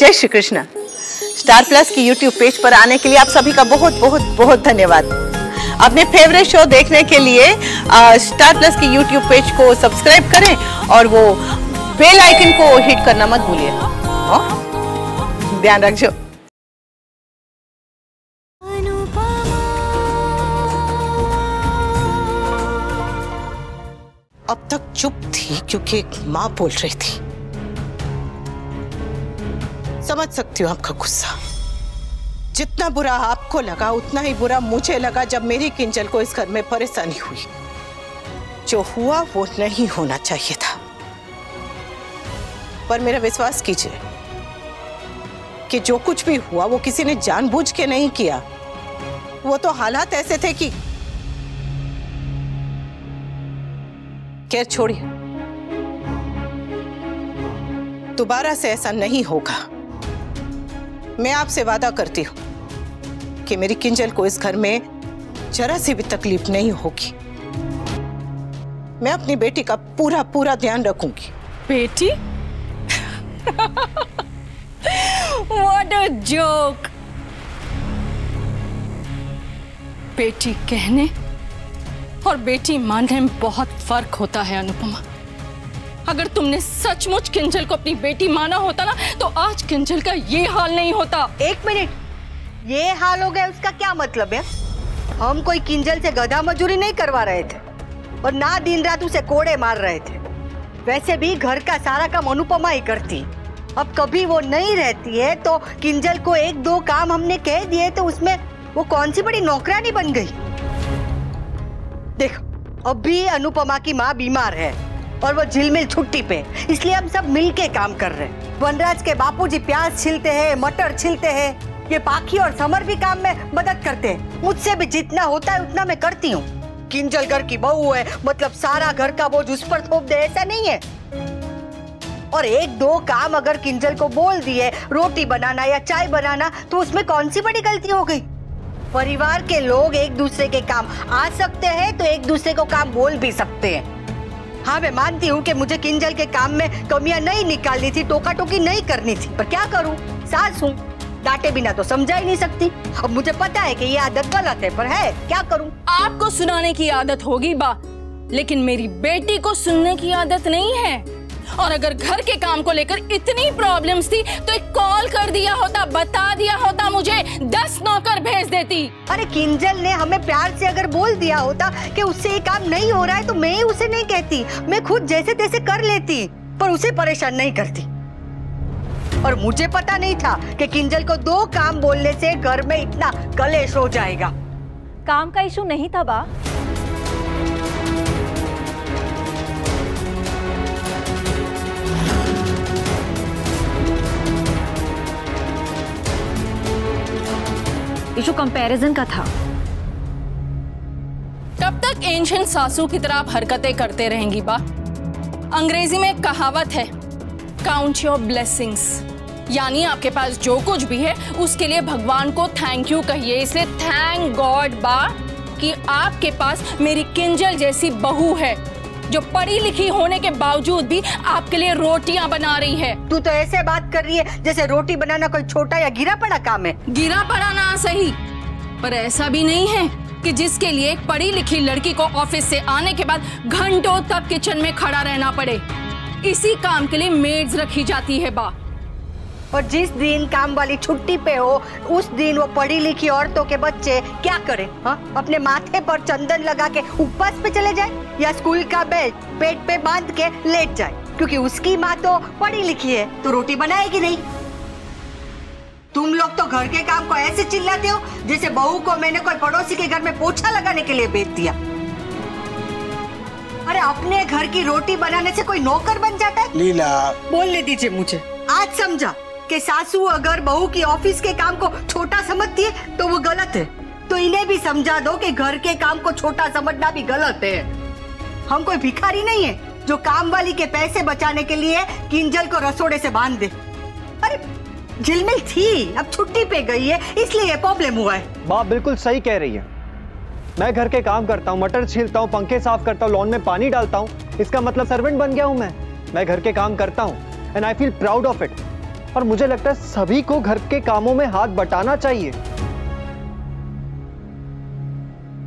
जय Shri Krishna. Star plus की YouTube page पर आने के लिए आप सभी का बहुत बहुत बहुत धन्यवाद। अपने फेवरेट शो देखने के लिए स्टार प्लस की यूट्यूब पेज को सब्सक्राइब करें और वो बेल आइकन को हिट करना मत भूलिए। ध्यान रखिए। अब तक चुप थी क्योंकि एक माँ बोल रही थी। समझ सकती हूँ आपका गुस्सा। जितना बुरा आपको लगा उतना ही बुरा मुझे लगा जब मेरी किंजल को इस घर में परेशानी हुई। जो हुआ वो नहीं होना चाहिए था, पर मेरा विश्वास कीजिए कि जो कुछ भी हुआ वो किसी ने जानबूझ के नहीं किया। वो तो हालात ऐसे थे कि खैर छोड़िए, दोबारा से ऐसा नहीं होगा। मैं आपसे वादा करती हूं कि मेरी किंजल को इस घर में जरा सी भी तकलीफ नहीं होगी। मैं अपनी बेटी का पूरा पूरा ध्यान रखूंगी। बेटी? What a joke! बेटी कहने और बेटी मानने में बहुत फर्क होता है अनुपमा। अगर तुमने सचमुच किंजल को अपनी बेटी माना होता ना तो आज किंजल का ये हाल नहीं होता। एक मिनट, ये हाल हो गया उसका क्या मतलब है? हम कोई किंजल से गधा मजूरी नहीं करवा रहे थे और ना दिन रात उसे कोड़े मार रहे थे। वैसे भी घर का सारा काम अनुपमा ही करती। अब कभी वो नहीं रहती है तो किंजल को एक दो काम हमने कह दिए तो उसमें वो कौन सी बड़ी नौकरानी बन गई। देखो, अभी अनुपमा की माँ बीमार है और वो झिलमिल छुट्टी पे, इसलिए हम सब मिलके काम कर रहे हैं। वनराज के बापूजी प्याज छिलते हैं, मटर छिलते हैं, ये पाखी और समर भी काम में मदद करते हैं। मुझसे भी जितना होता है उतना मैं करती हूँ। किंजल घर की बहू है, मतलब सारा घर का बोझ उस पर थोप दे, ऐसा नहीं है। और एक दो काम अगर किंजल को बोल दिए, रोटी बनाना या चाय बनाना, तो उसमें कौन सी बड़ी गलती हो गई। परिवार के लोग एक दूसरे के काम आ सकते हैं तो एक दूसरे को काम बोल भी सकते हैं। हाँ, मैं मानती हूँ कि मुझे किंजल के काम में कमियां नहीं निकालनी थी, टोका टोकी नहीं करनी थी, पर क्या करूँ, सास हूँ, डांटे बिना तो समझा ही नहीं सकती। अब मुझे पता है कि ये आदत गलत है, पर है क्या करूँ। आपको सुनाने की आदत होगी बा, लेकिन मेरी बेटी को सुनने की आदत नहीं है। और अगर घर के काम को लेकर इतनी प्रॉब्लम्स थी तो एक कॉल कर दिया होता, बता दिया होता, मुझे 10 नौकर भेज देती। अरे किंजल ने हमें प्यार से अगर बोल दिया होता कि उससे ये काम नहीं हो रहा है तो मैं ही उसे नहीं कहती, मैं खुद जैसे तैसे कर लेती, पर उसे परेशान नहीं करती। और मुझे पता नहीं था कि किंजल को 2 काम बोलने से घर में इतना कलेश हो जाएगा। काम का इशू नहीं था बा। इशू कंपैरिजन का था। कब तक एंशिएंट सासू की तरह आप हरकतें करते रहेंगी बा? अंग्रेजी में एक कहावत है, काउंट योर ब्लेसिंग्स, यानी आपके पास जो कुछ भी है उसके लिए भगवान को थैंक यू कहिए। इसलिए थैंक गॉड बा कि आपके पास मेरी किंजल जैसी बहू है जो पढ़ी लिखी होने के बावजूद भी आपके लिए रोटियां बना रही है। तू तो ऐसे बात कर रही है जैसे रोटी बनाना कोई छोटा या गिरा पड़ा काम है। गिरा पड़ा ना सही, पर ऐसा भी नहीं है कि जिसके लिए एक पढ़ी लिखी लड़की को ऑफिस से आने के बाद घंटों तक किचन में खड़ा रहना पड़े। इसी काम के लिए मेड्स रखी जाती है बा। और जिस दिन काम वाली छुट्टी पे हो उस दिन वो पढ़ी लिखी औरतों के बच्चे क्या करें? हाँ, अपने माथे पर चंदन लगा के उपवास पे चले जाए या स्कूल का बैग पेट पे बांध के लेट जाए, क्योंकि उसकी माँ तो पढ़ी लिखी है तो रोटी बनाएगी नहीं। तुम लोग तो घर के काम को ऐसे चिल्लाते हो जैसे बहू को मैंने कोई पड़ोसी के घर में पोछा लगाने के लिए भेज दिया। अरे अपने घर की रोटी बनाने से कोई नौकर बन जाता है? लीला, बोलने दीजिए मुझे। आज समझा कि सासू अगर बहू की ऑफिस के काम को छोटा समझती है तो वो गलत है, तो इन्हें भी समझा दो कि घर के काम को छोटा समझना भी गलत है। हम कोई भिखारी नहीं है जो काम वाली के पैसे बचाने के लिए किंजल को रसोड़े से बांध दे। अरे झिलमिल थी, अब छुट्टी पे गई है इसलिए ये प्रॉब्लम हुआ है। बाप बिल्कुल सही कह रही है। मैं घर के काम करता हूँ, मटर छीलता हूँ, पंखे साफ करता हूँ, लॉन में पानी डालता हूँ, इसका मतलब सर्वेंट बन गया हूँ मैं घर के काम करता हूँ and I feel proud of it. और मुझे लगता है सभी को घर के कामों में हाथ बटाना चाहिए।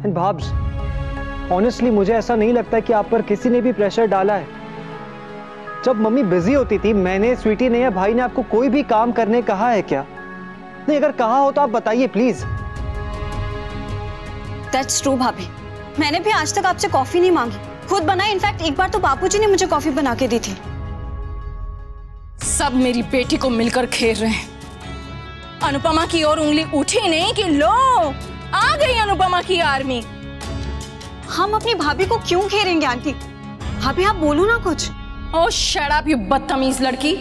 एंड भाब्स, ऑनेस्टली मुझे ऐसा नहीं लगता कि आप पर किसी ने भी प्रेशर डाला है। जब मम्मी बिजी होती थी, मैंने, स्वीटी ने या भाई ने आपको कोई भी काम करने कहा है क्या? नहीं, अगर कहा हो तो आप बताइए प्लीज। दैट्स ट्रू भाभी, मैंने भी आज तक आपसे कॉफी नहीं मांगी, खुद बनाई। इनफैक्ट एक बार तो बापूजी ने मुझे कॉफी बना के दी थी। सब मेरी बेटी को मिलकर खेल रहे हैं। अनुपमा की ओर उंगली उठी नहीं कि लो आ गई अनुपमा की आर्मी। हम अपनी भाभी को क्यों घेरेंगे आंटी? भाभी आप बोलो ना कुछ। ओह शट अप यू बदतमीज लड़की।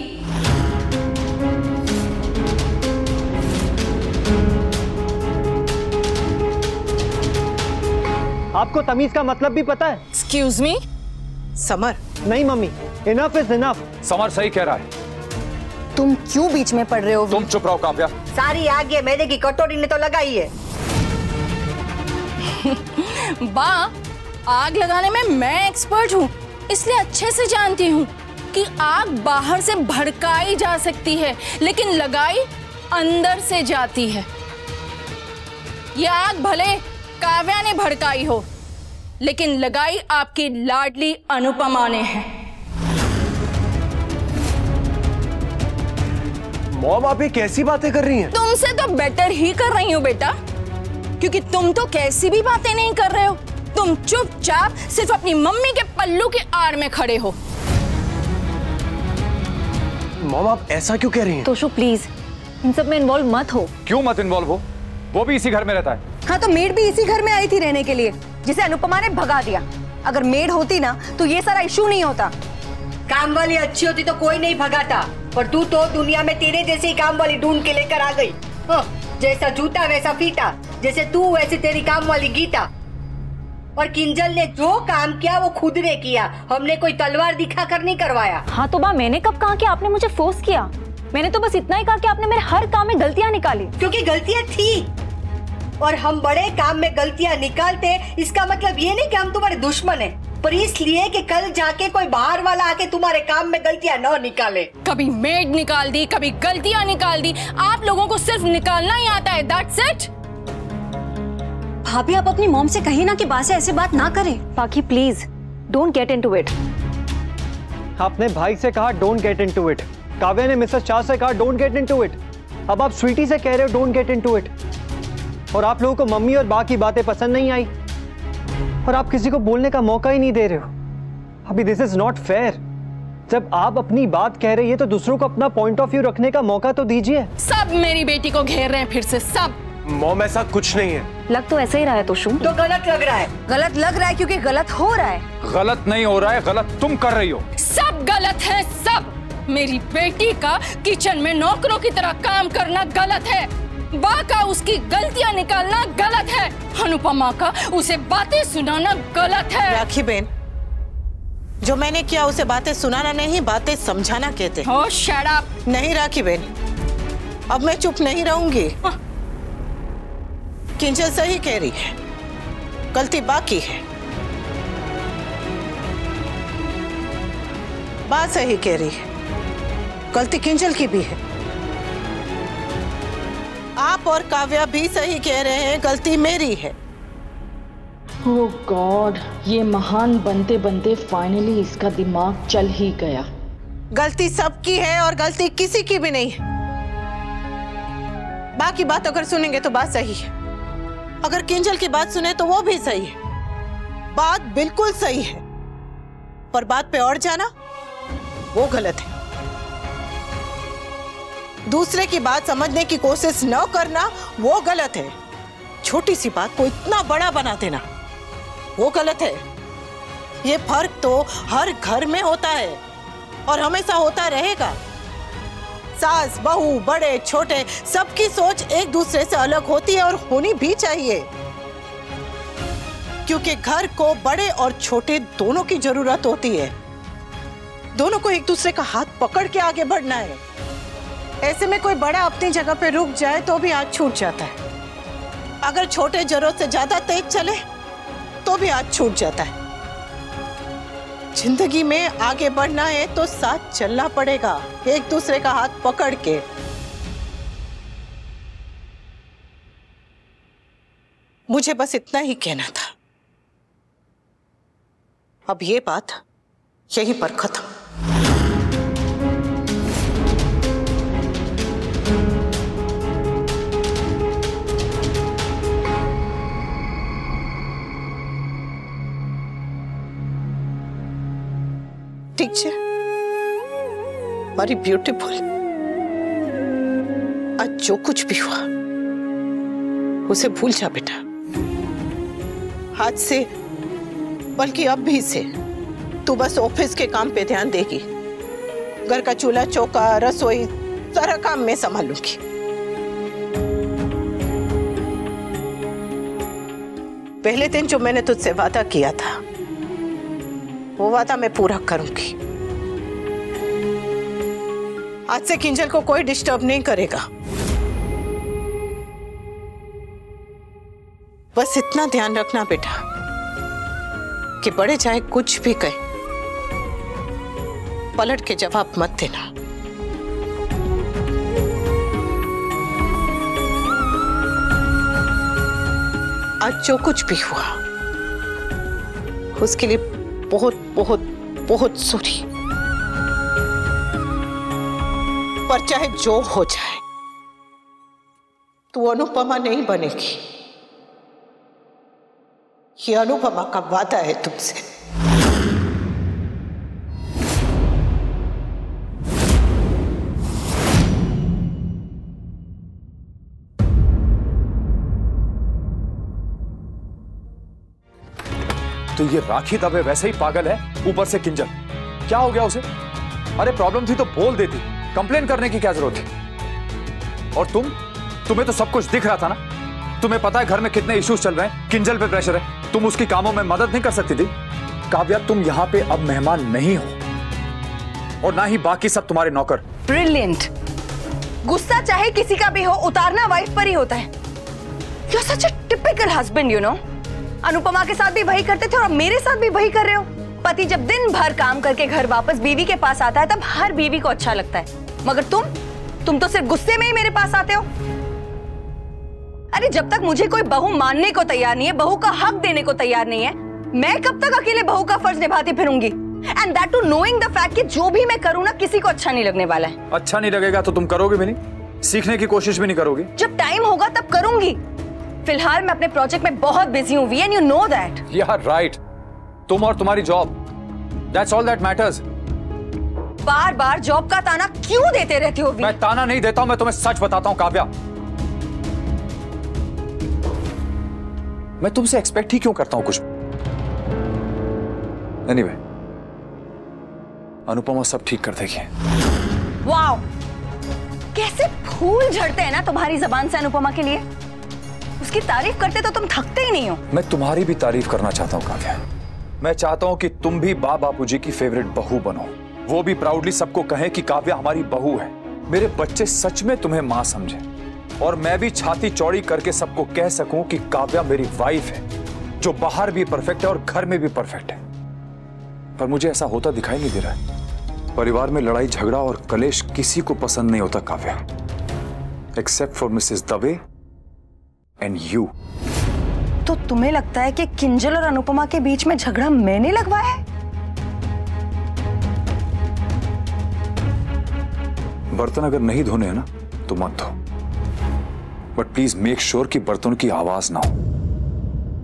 आपको तमीज का मतलब भी पता है? Excuse me Samar. नहीं mummy, enough is enough. Samar सही कह रहा है। तुम क्यों बीच में पड़ रहे हो? तुम चुप रहो काव्या। सारी आग ये मैदे की कटोरी ने तो लगाई है। बा, आग लगाने में मैं एक्सपर्ट हूँ, इसलिए अच्छे से जानती हूँ कि आग बाहर से भड़काई जा सकती है, लेकिन लगाई अंदर से जाती है। यह आग भले काव्या ने भड़काई हो, लेकिन लगाई आपकी लाडली अनुपमा ने है। मॉम, आप ये कैसी बातें कर रही हैं? तुमसे तो बेटर ही कर रही हूँ बेटा, क्योंकि तुम तो कैसी भी बातें नहीं कर रहे हो। तुम चुपचाप सिर्फ अपनी मम्मी के पल्लू के आड़ में खड़े हो। मॉम, आप ऐसा क्यों कह रही हैं? तोशु प्लीज इन सब में इन्वॉल्व मत हो। क्यों मत इन्वॉल्व हो? वो भी इसी घर में रहता है। हाँ, तो मेड भी इसी घर में आई थी रहने के लिए, जिसे अनुपमा ने भगा दिया। अगर मेड होती ना तो ये सारा इशू नहीं होता। काम वाली अच्छी होती तो कोई नहीं भगाता, पर तू तो दुनिया में तेरे जैसी काम वाली ढूंढ के लेकर आ गई। जैसा जूता वैसा फीता, जैसे तू वैसे तेरी काम वाली गीता। और किंजल ने जो काम किया वो खुद ने किया, हमने कोई तलवार दिखा कर नहीं करवाया। हाँ तो मैंने कब कहा कि आपने मुझे फोर्स किया? मैंने तो बस इतना ही कहा कि आपने मेरे हर काम में गलतियां निकाली। क्योंकि गलतियां थी, और हम बड़े काम में गलतियां निकालते, इसका मतलब ये नहीं कि हम तुम्हारे दुश्मन हैं, पर इसलिए कि कल जाके कोई बाहर वाला आके तुम्हारे काम में गलतियां न निकाले। कभी मेड निकाल दी, कभी गलतियां निकाल दी। आप लोगों को सिर्फ निकालना ही आता है, दैट्स इट। भाभी आप अपनी मॉम से कहिए ना कि बा से ऐसे बात ना करें। बाकी please don't get into it. आपने भाई से कहा don't get into it, Kavya ने मिसेस शाह से कहा डोंट गेट इनटू इट, अब आप स्वीटी से कह रहे हो डोंट गेट इनटू इट। और आप लोगों को मम्मी और बा की बातें पसंद नहीं आई, और आप किसी को बोलने का मौका ही नहीं दे रहे हो। अभी दिस इज नॉट फेयर। जब आप अपनी बात कह रही है तो दूसरों को अपना पॉइंट ऑफ व्यू रखने का मौका तो दीजिए। सब मेरी बेटी को घेर रहे हैं फिर से, सब। मॉम, ऐसा कुछ नहीं है। लग तो ऐसा ही रहा है तोशु। तो गलत लग रहा है। गलत लग रहा है क्योंकि गलत हो रहा है। गलत नहीं हो रहा है, गलत तुम कर रही हो। सब गलत है, सब। मेरी बेटी का किचन में नौकरों की तरह काम करना गलत है, बा का उसकी गलतियां निकालना गलत है, अनुपमा का उसे बातें सुनाना गलत है। राखी बहन, जो मैंने किया उसे बातें सुनाना नहीं, बातें समझाना कहते हैं। ओह शट अप। नहीं राखी बहन, अब मैं चुप नहीं रहूंगी। किंजल सही कह रही है, गलती बाकी है। बात सही कह रही है, गलती किंजल की भी है। आप और काव्या भी सही कह रहे हैं, गलती मेरी है। ओह गॉड, ये महान बनते बनते फाइनली इसका दिमाग चल ही गया। गलती सबकी है और गलती किसी की भी नहीं है। बाकी बात अगर सुनेंगे तो बात सही है, अगर किंजल की बात सुने तो वो भी सही है। बात बिल्कुल सही है, पर बात पे और जाना वो गलत है। दूसरे की बात समझने की कोशिश न करना वो गलत है। छोटी सी बात को इतना बड़ा बना देना वो गलत है। ये फर्क तो हर घर में होता है और हमेशा होता रहेगा। सास बहू बड़े छोटे सबकी सोच एक दूसरे से अलग होती है और होनी भी चाहिए, क्योंकि घर को बड़े और छोटे दोनों की जरूरत होती है। दोनों को एक दूसरे का हाथ पकड़ के आगे बढ़ना है। ऐसे में कोई बड़ा अपनी जगह पे रुक जाए तो भी हाथ छूट जाता है, अगर छोटे जरूरत से ज्यादा तेज चले तो भी हाथ छूट जाता है। जिंदगी में आगे बढ़ना है तो साथ चलना पड़ेगा, एक दूसरे का हाथ पकड़ के। मुझे बस इतना ही कहना था। अब ये बात यहीं पर खत्म। ठीक है हमारी ब्यूटीफुल, आज जो कुछ भी हुआ उसे भूल जा बेटा। आज से बल्कि अब भी से तू बस ऑफिस के काम पे ध्यान देगी। घर का चूल्हा चौका रसोई सारा काम मैं संभालूंगी। पहले दिन जो मैंने तुझसे वादा किया था वो वादा मैं पूरा करूंगी। आज से किंजल को कोई डिस्टर्ब नहीं करेगा। बस इतना ध्यान रखना बेटा कि बड़े चाहे कुछ भी कहे पलट के जवाब मत देना। आज जो कुछ भी हुआ उसके लिए बहुत बहुत बहुत सॉरी। पर चाहे जो हो जाए तू अनुपमा नहीं बनेगी, ये अनुपमा का वादा है तुमसे। तो ये राखी दबे वैसे ही पागल है, ऊपर से किंजल। क्या हो गया उसे? अरे प्रॉब्लम थी तो बोल देती, कंप्लेन करने की क्या जरूरत थी? और तुम्हें तो सब कुछ दिख रहा था ना। तुम्हें पता है घर में कितने इश्यूज चल रहे हैं, किंजल पे प्रेशर है, तुम उसकी कामों में मदद नहीं कर सकती थी? काव्या तुम यहाँ पे अब मेहमान नहीं हो और ना ही बाकी सब तुम्हारे नौकर। ब्रिलियंट। गुस्सा चाहे किसी का भी हो उतारना वाइफ पर ही होता है। You are such a typical husband, you know. Anupama के साथ भी वही करते थे और मेरे साथ भी वही कर रहे हो। पति जब दिन भर काम करके घर वापस बीवी के पास आता है तब हर बीवी को अच्छा लगता है, मगर तुम तो सिर्फ गुस्से में ही मेरे पास आते हो। अरे जब तक मुझे कोई बहू मानने को तैयार नहीं है, बहू का हक देने को तैयार नहीं है, मैं कब तक अकेले बहू का फर्ज निभाती फिरूंगी? And that too knowing the fact कि जो भी मैं करूं ना किसी को अच्छा नहीं लगने वाला है। अच्छा नहीं लगेगा तो तुम करोगे भी नहीं, सीखने की कोशिश भी नहीं करोगी? जब टाइम होगा तब करूंगी। फिलहाल मैं अपने प्रोजेक्ट में बहुत बिजी हूं, एंड यू नो दैट। यार राइट, तुम और तुम्हारी job, that's all that matters. Bar bar job का ताना क्यों देते रहते हो? मैं ताना नहीं देता हूं, मैं तुम्हें सच बताता हूं काव्या। मैं तुमसे एक्सपेक्ट ही क्यों करता हूं कुछ? एनीवे, अनुपमा सब ठीक कर देगी। वाओ, कैसे फूल झड़ते हैं ना तुम्हारी जबान से अनुपमा के लिए। उसकी तारीफ करते तो तुम थकते ही नहीं हो। मैं तुम्हारी भी तारीफ करना चाहता हूं काव्या। मैं चाहता हूं कि तुम भी बापूजी की फेवरेट बहू बनो, वो भी प्राउडली सबको कहें कि काव्या हमारी बहू है। मेरे बच्चे सच में तुम्हें मां समझे और मैं भी छाती चौड़ी करके सबको कह सकूं कि काव्या मेरी वाइफ है, जो बाहर भी परफेक्ट है और घर में भी परफेक्ट है। पर मुझे ऐसा होता दिखाई नहीं दे रहा है। परिवार में लड़ाई झगड़ा और कलेश किसी को पसंद नहीं होता Kavya, except for Mrs Dave and you. तो तुम्हें लगता है कि किंजल और अनुपमा के बीच में झगड़ा मैंने लगवाया है? बर्तन अगर नहीं धोने हैं ना तो मत धो, बट प्लीज मेक श्योर कि बर्तनों की आवाज ना हो।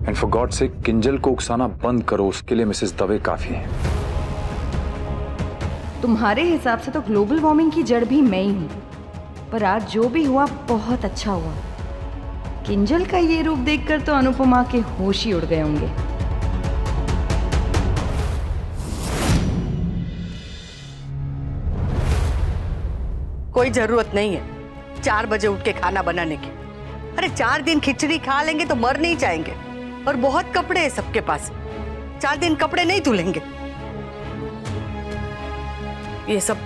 एंड फॉर गॉड से किंजल को उकसाना बंद करो, उसके लिए मिसेस दवे काफी है। तुम्हारे हिसाब से तो ग्लोबल वार्मिंग की जड़ भी मैं ही हूं, पर आज जो भी हुआ बहुत अच्छा हुआ। किंजल का ये रूप देखकर तो अनुपमा के होश ही उड़ गए होंगे। कोई जरूरत नहीं है 4 बजे उठ के खाना बनाने की। अरे 4 दिन खिचड़ी खा लेंगे तो मर नहीं जाएंगे। और बहुत कपड़े हैं सबके पास, 4 दिन कपड़े नहीं धुलेंगे। ये सब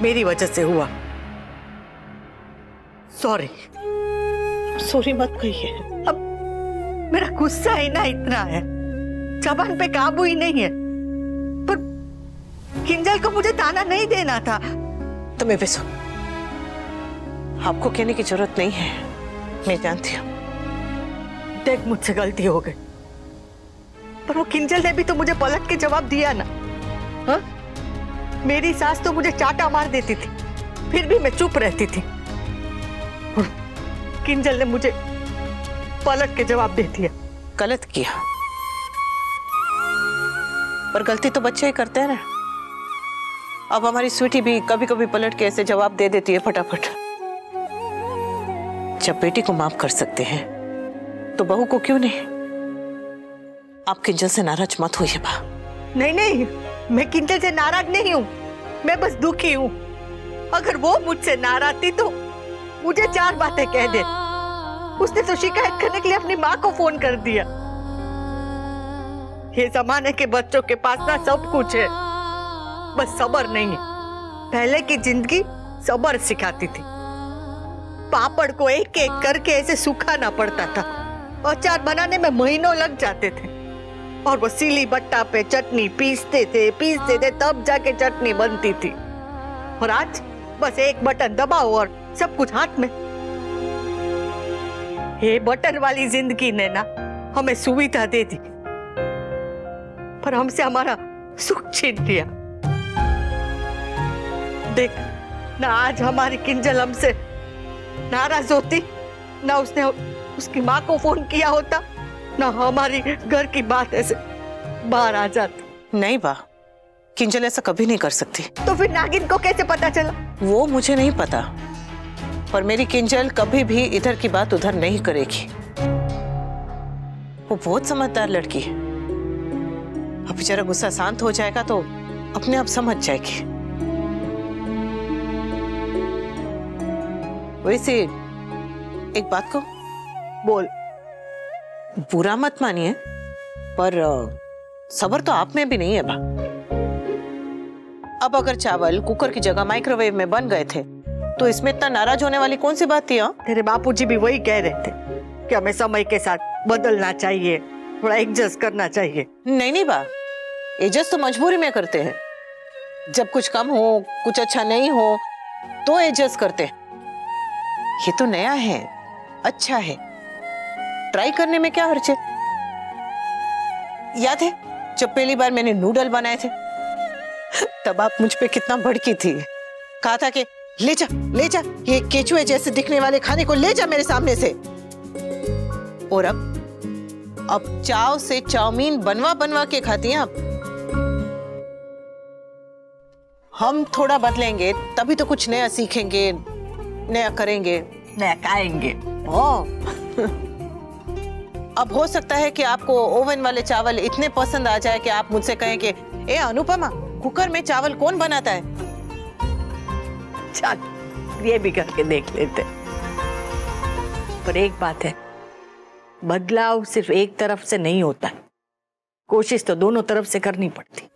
मेरी वजह से हुआ। सॉरी। सॉरी मत कहिए। अब मेरा गुस्सा ही ना इतना है, जबान पे काबू ही नहीं है। पर किंजल को मुझे ताना नहीं देना था। तुम्हें बेसो, आपको कहने की जरूरत नहीं है, मैं जानती हूँ। देख, मुझसे गलती हो गई, पर वो किंजल ने भी तो मुझे पलट के जवाब दिया ना। हाँ? मेरी सास तो मुझे चाटा मार देती थी, फिर भी मैं चुप रहती थी। और किंजल ने मुझे पलट के जवाब दे दिया। गलत किया, पर गलती तो बच्चे ही करते हैं ना। अब हमारी स्वीटी भी कभी कभी पलट के ऐसे जवाब दे देती है फटाफट। जब बेटी को माफ कर सकते हैं तो बहू को क्यों नहीं? आप किंजल से नाराज मत होइए बा। नहीं नहीं, मैं किंजल से नाराज नहीं हूँ, मैं बस दुखी हूँ। अगर वो मुझसे नाराज थी तो मुझे 4 बातें कह दे। उसने तो शिकायत करने के लिए अपनी माँ को फोन कर दिया। ये जमाने के बच्चों के पास ना सब कुछ है, बस सब्र नहीं है। पहले की जिंदगी सब्र सिखाती थी। पापड़ को एक एक करके ऐसे सुखाना पड़ता था, अचार बनाने में महीनों लग जाते थे। और वो सीली बट्टा पे चटनी पीसते थे तब जाके चटनी बनती थी। और आज बस एक बटन दबाओ और सब कुछ हाथ में। ये बटन वाली जिंदगी ने ना हमें सुविधा दे दी, पर हमसे हमारा सुख छीन लिया। देख ना, आज हमारी किंजल हमसे नाराज होती, ना उसने उसकी माँ को फोन किया होता, ना हमारी घर की बात ऐसे बाहर आ जाती। नहीं बा, किंजल ऐसा कभी नहीं कर सकती। तो फिर नागिन को कैसे पता चला? वो मुझे नहीं पता, पर मेरी किंजल कभी भी इधर की बात उधर नहीं करेगी। वो बहुत समझदार लड़की है। अब जरा गुस्सा शांत हो जाएगा तो अपने आप समझ जाएगी। वैसे एक बात को बोल। बुरा मत मानिए, पर सब्र तो आप में भी नहीं है बा। अब अगर चावल कुकर की जगह माइक्रोवेव में बन गए थे तो इसमें इतना नाराज होने वाली कौन सी बात थी? तेरे बापूजी भी वही कह रहे थे कि हमें समय के साथ बदलना चाहिए, थोड़ा एडजस्ट करना चाहिए। नहीं बा, एडजस्ट तो मजबूरी में करते हैं। जब कुछ कम हो, कुछ अच्छा नहीं हो तो एडजस्ट करते हैं। ये तो नया है, अच्छा है, ट्राई करने में क्या हर्ज है। याद है जब पहली बार मैंने नूडल बनाए थे, तब आप मुझ पे कितना भड़की थी। कहा था कि ले जा ये केचुए जैसे दिखने वाले खाने को ले जा मेरे सामने से। और अब चाव से चाउमीन बनवा के खाती हैं आप। हम थोड़ा बदलेंगे तभी तो कुछ नया सीखेंगे, नया करेंगे, नया खाएंगे। अब हो सकता है कि आपको ओवन वाले चावल इतने पसंद आ जाए कि आप मुझसे कहें कि ए अनुपमा, कुकर में चावल कौन बनाता है? चल, ये भी करके देख लेते। पर एक बात है, बदलाव सिर्फ एक तरफ से नहीं होता, कोशिश तो दोनों तरफ से करनी पड़ती।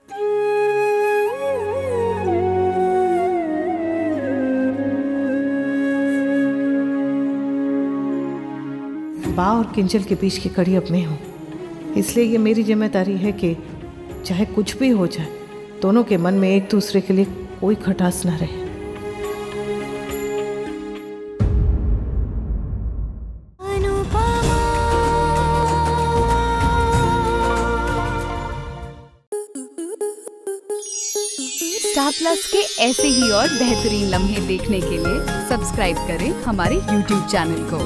बा और किंजल के बीच की कड़ी अब मैं हूँ, इसलिए ये मेरी जिम्मेदारी है कि चाहे कुछ भी हो जाए, दोनों के मन में एक दूसरे के लिए कोई खटास ना रहे। स्टार प्लस के ऐसे ही और बेहतरीन लम्हे देखने के लिए सब्सक्राइब करें हमारे YouTube चैनल को।